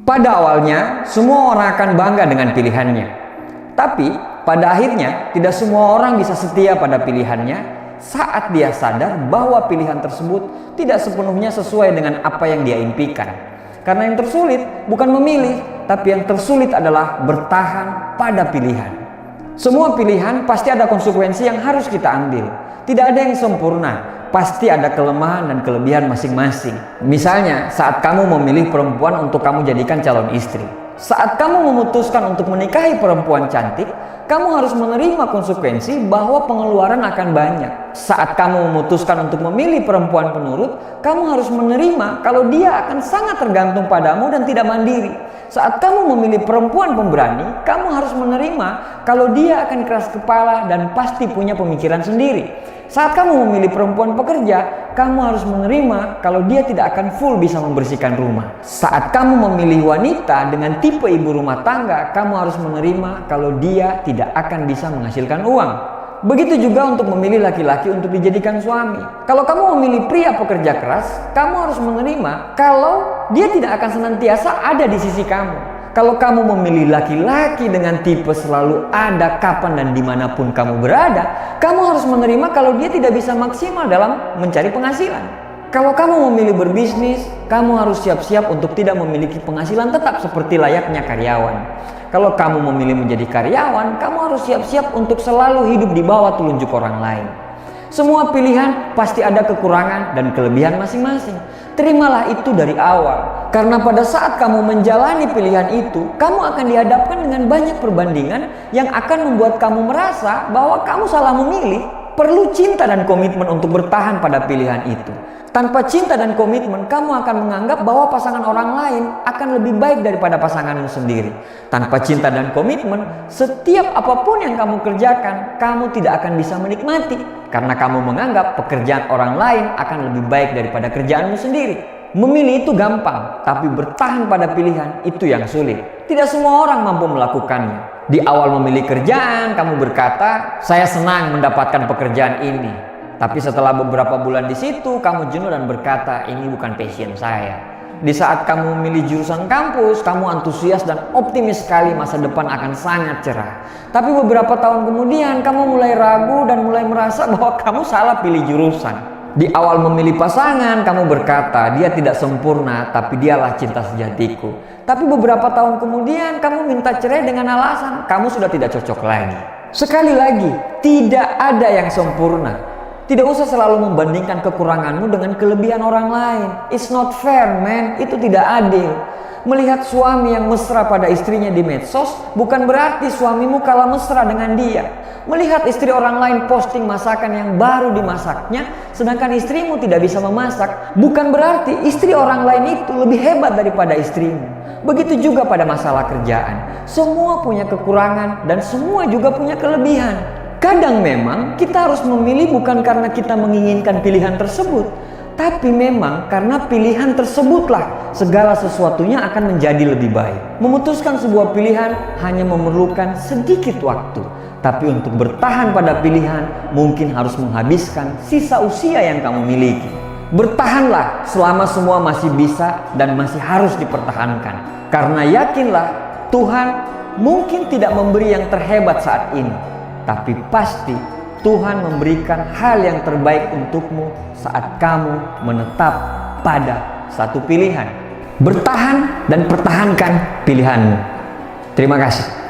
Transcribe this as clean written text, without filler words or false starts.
Pada awalnya, semua orang akan bangga dengan pilihannya. Tapi, pada akhirnya, tidak semua orang bisa setia pada pilihannya saat dia sadar bahwa pilihan tersebut tidak sepenuhnya sesuai dengan apa yang dia impikan. Karena yang tersulit bukan memilih, tapi yang tersulit adalah bertahan pada pilihan. Semua pilihan pasti ada konsekuensi yang harus kita ambil. Tidak ada yang sempurna. Pasti ada kelemahan dan kelebihan masing-masing. Misalnya, saat kamu memilih perempuan untuk kamu jadikan calon istri. Saat kamu memutuskan untuk menikahi perempuan cantik, kamu harus menerima konsekuensi bahwa pengeluaran akan banyak. Saat kamu memutuskan untuk memilih perempuan penurut, kamu harus menerima kalau dia akan sangat tergantung padamu dan tidak mandiri. Saat kamu memilih perempuan pemberani, kamu harus menerima kalau dia akan keras kepala dan pasti punya pemikiran sendiri. Saat kamu memilih perempuan pekerja, kamu harus menerima kalau dia tidak akan full bisa membersihkan rumah. Saat kamu memilih wanita dengan tipe ibu rumah tangga, kamu harus menerima kalau dia tidak akan bisa menghasilkan uang. Begitu juga untuk memilih laki-laki untuk dijadikan suami. Kalau kamu memilih pria pekerja keras, kamu harus menerima kalau dia tidak akan senantiasa ada di sisi kamu. Kalau kamu memilih laki-laki dengan tipe selalu ada kapan dan dimanapun kamu berada, kamu harus menerima kalau dia tidak bisa maksimal dalam mencari penghasilan. Kalau kamu memilih berbisnis, kamu harus siap-siap untuk tidak memiliki penghasilan tetap seperti layaknya karyawan. Kalau kamu memilih menjadi karyawan, kamu harus siap-siap untuk selalu hidup di bawah telunjuk orang lain. Semua pilihan pasti ada kekurangan dan kelebihan masing-masing. Terimalah itu dari awal, karena pada saat kamu menjalani pilihan itu, kamu akan dihadapkan dengan banyak perbandingan yang akan membuat kamu merasa bahwa kamu salah memilih. Perlu cinta dan komitmen untuk bertahan pada pilihan itu. Tanpa cinta dan komitmen, kamu akan menganggap bahwa pasangan orang lain akan lebih baik daripada pasanganmu sendiri. Tanpa cinta dan komitmen, setiap apapun yang kamu kerjakan, kamu tidak akan bisa menikmati. Karena kamu menganggap pekerjaan orang lain akan lebih baik daripada kerjaanmu sendiri. Memilih itu gampang, tapi bertahan pada pilihan itu yang sulit. Tidak semua orang mampu melakukannya. Di awal memilih kerjaan, kamu berkata, saya senang mendapatkan pekerjaan ini. Tapi setelah beberapa bulan di situ, kamu jenuh dan berkata, ini bukan passion saya. Di saat kamu memilih jurusan kampus, kamu antusias dan optimis sekali masa depan akan sangat cerah. Tapi beberapa tahun kemudian, kamu mulai ragu dan mulai merasa bahwa kamu salah pilih jurusan. Di awal memilih pasangan, kamu berkata, dia tidak sempurna, tapi dialah cinta sejatiku. Tapi beberapa tahun kemudian, kamu minta cerai dengan alasan, kamu sudah tidak cocok lagi. Sekali lagi, tidak ada yang sempurna. Tidak usah selalu membandingkan kekuranganmu dengan kelebihan orang lain. It's not fair, man. Itu tidak adil. Melihat suami yang mesra pada istrinya di medsos, bukan berarti suamimu kalah mesra dengan dia. Melihat istri orang lain posting masakan yang baru dimasaknya, sedangkan istrimu tidak bisa memasak, bukan berarti istri orang lain itu lebih hebat daripada istrimu. Begitu juga pada masalah kerjaan. Semua punya kekurangan dan semua juga punya kelebihan. Kadang memang kita harus memilih bukan karena kita menginginkan pilihan tersebut, tapi memang karena pilihan tersebutlah segala sesuatunya akan menjadi lebih baik. Memutuskan sebuah pilihan hanya memerlukan sedikit waktu, tapi untuk bertahan pada pilihan mungkin harus menghabiskan sisa usia yang kamu miliki. Bertahanlah selama semua masih bisa dan masih harus dipertahankan. Karena yakinlah, Tuhan mungkin tidak memberi yang terhebat saat ini, tapi pasti Tuhan memberikan hal yang terbaik untukmu saat kamu menetap pada satu pilihan. Bertahan dan pertahankan pilihanmu. Terima kasih.